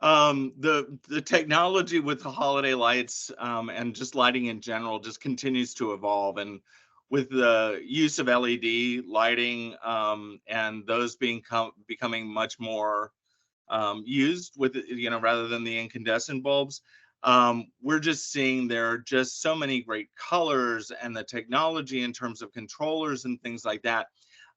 The technology with the holiday lights, and just lighting in general just continues to evolve. And with the use of LED lighting, and those becoming much more used with, rather than the incandescent bulbs, we're just seeing there are just so many great colors, and the technology in terms of controllers and things like that.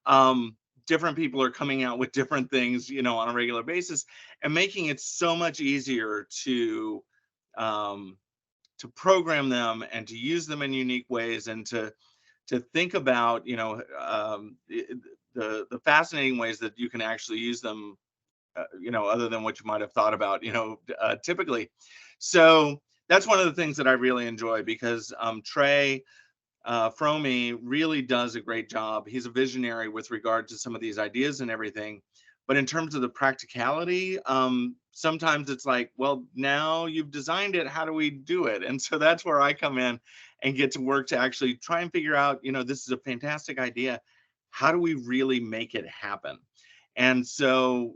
um, Different people are coming out with different things, on a regular basis, and making it so much easier um, to program them and to use them in unique ways, and to think about, the fascinating ways that you can actually use them, other than what you might have thought about, typically. So that's one of the things that I really enjoy, because Trey Fromy really does a great job. He's a visionary with regard to some of these ideas and everything. But in terms of the practicality, sometimes it's like, well, now you've designed it, how do we do it? And so that's where I come in and get to work to actually try and figure out, this is a fantastic idea. How do we really make it happen? And so,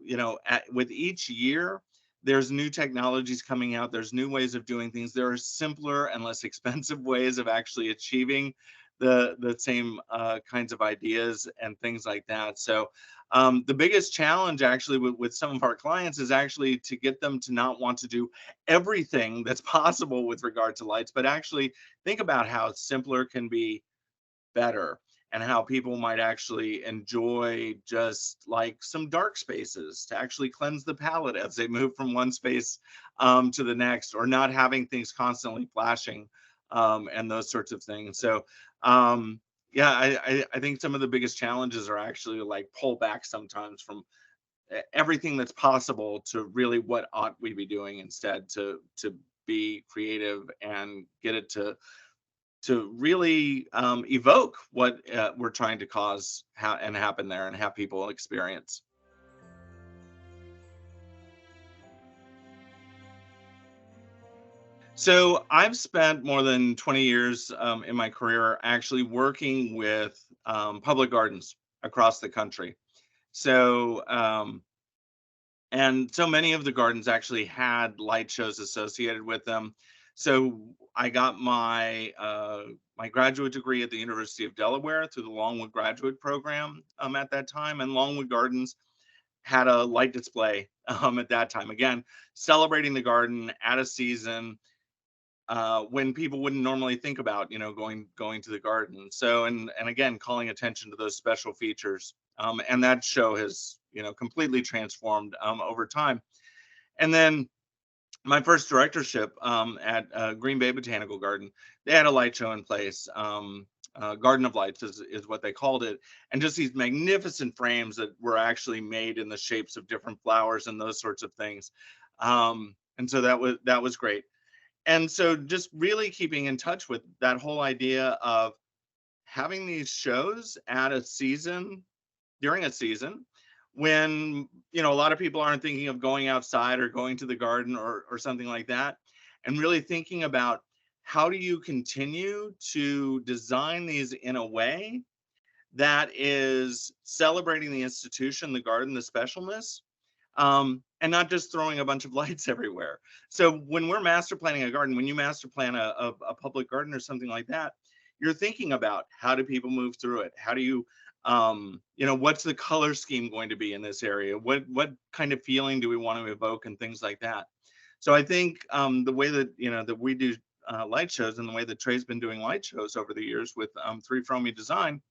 with each year, there's new technologies coming out. There's new ways of doing things. There are simpler and less expensive ways of actually achieving the same kinds of ideas and things like that. So the biggest challenge actually with some of our clients is actually to get them to not want to do everything that's possible with regard to lights, but actually think about how simpler can be better, and how people might actually enjoy just like some dark spaces to actually cleanse the palette as they move from one space to the next, or not having things constantly flashing, and those sorts of things. So yeah, I think some of the biggest challenges are actually like pull back sometimes from everything that's possible to really what ought we be doing, instead to be creative and get it to really evoke what we're trying to cause and happen there, and have people experience. So I've spent more than 20 years in my career actually working with public gardens across the country. So and so many of the gardens actually had light shows associated with them. So I got my graduate degree at the University of Delaware through the Longwood Graduate Program at that time, and Longwood Gardens had a light display at that time. Again, celebrating the garden at a season when people wouldn't normally think about, going to the garden. So and again, calling attention to those special features. And that show has, completely transformed over time. And then my first directorship at Green Bay Botanical Garden, they had a light show in place. Garden of Lights is what they called it, and just these magnificent frames that were actually made in the shapes of different flowers and those sorts of things. And so that was great. And so just really keeping in touch with that whole idea of having these shows at a season, during a season when, a lot of people aren't thinking of going outside or going to the garden or something like that, and really thinking about how do you continue to design these in a way that is celebrating the institution, the garden, the specialness, and not just throwing a bunch of lights everywhere. So when we're master planning a garden, when you master plan a public garden or something like that, you're thinking about how do people move through it? How do you, what's the color scheme going to be in this area? What kind of feeling do we want to evoke, and things like that. So I think the way that, that we do light shows, and the way that Trey's been doing light shows over the years with 3 Fromy Design,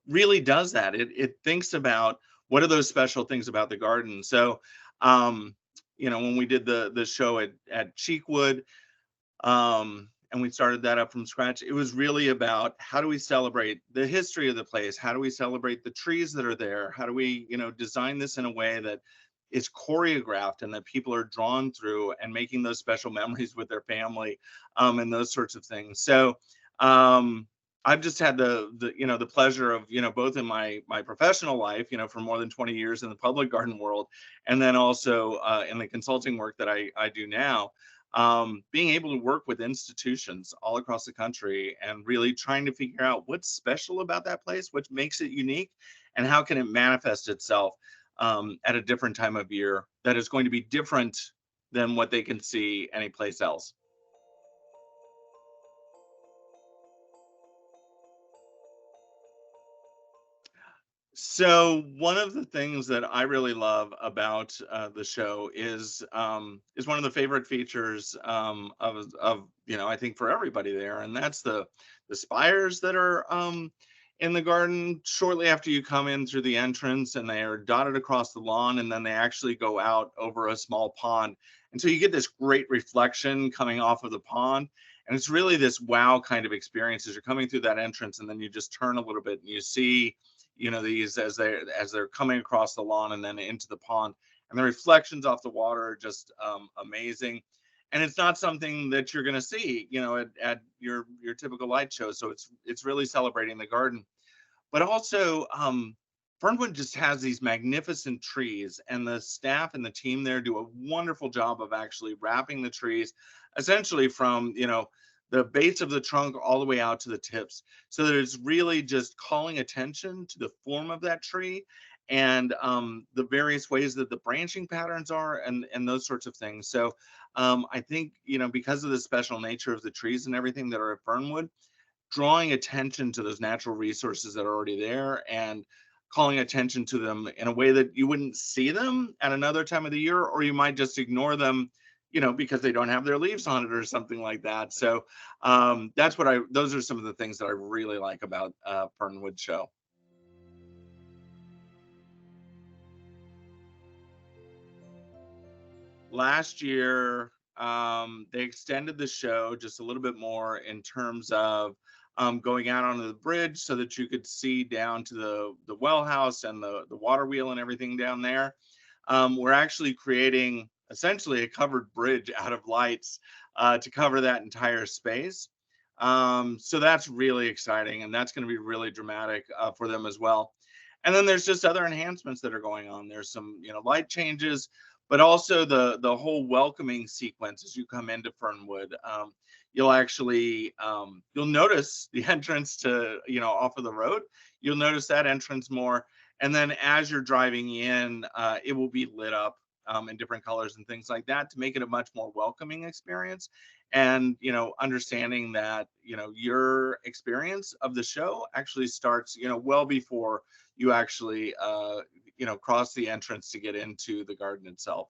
really does that. It thinks about what are those special things about the garden. So, when we did the show at Cheekwood, and we started that up from scratch, it was really about how do we celebrate the history of the place? How do we celebrate the trees that are there? How do we, design this in a way that is choreographed and that people are drawn through, and making those special memories with their family, and those sorts of things. So, I've just had the pleasure of, both in my professional life, for more than 20 years in the public garden world, and then also in the consulting work that I do now, being able to work with institutions all across the country, and really trying to figure out what's special about that place, what makes it unique, and how can it manifest itself at a different time of year that is going to be different than what they can see anyplace else. So one of the things that I really love about the show is one of the favorite features of I think for everybody there, and that's the spires that are in the garden shortly after you come in through the entrance, and they are dotted across the lawn, and then they actually go out over a small pond, and so you get this great reflection coming off of the pond. And it's really this wow kind of experience as you're coming through that entrance, and then you just turn a little bit and you see these as they're coming across the lawn and then into the pond, and the reflections off the water are just amazing. And it's not something that you're going to see at your typical light show, so it's really celebrating the garden. But also, Fernwood just has these magnificent trees, and the staff and the team there do a wonderful job of actually wrapping the trees, essentially from the base of the trunk all the way out to the tips. So that it's really just calling attention to the form of that tree, and the various ways that the branching patterns are, and those sorts of things. So I think because of the special nature of the trees and everything that are at Fernwood, drawing attention to those natural resources that are already there and calling attention to them in a way that you wouldn't see them at another time of the year, or you might just ignore them because they don't have their leaves on it or something like that. So those are some of the things that I really like about Fernwood show. Last year, they extended the show just a little bit more in terms of going out onto the bridge so that you could see down to the well house and the water wheel and everything down there. We're actually creating essentially a covered bridge out of lights to cover that entire space. So that's really exciting, and that's going to be really dramatic for them as well. And then there's just other enhancements that are going on. There's some light changes, but also the whole welcoming sequence as you come into Fernwood. You'll actually you'll notice the entrance to off of the road. You'll notice that entrance more, and then as you're driving in, it will be lit up in different colors and things like that to make it a much more welcoming experience. And understanding that your experience of the show actually starts well before you actually cross the entrance to get into the garden itself.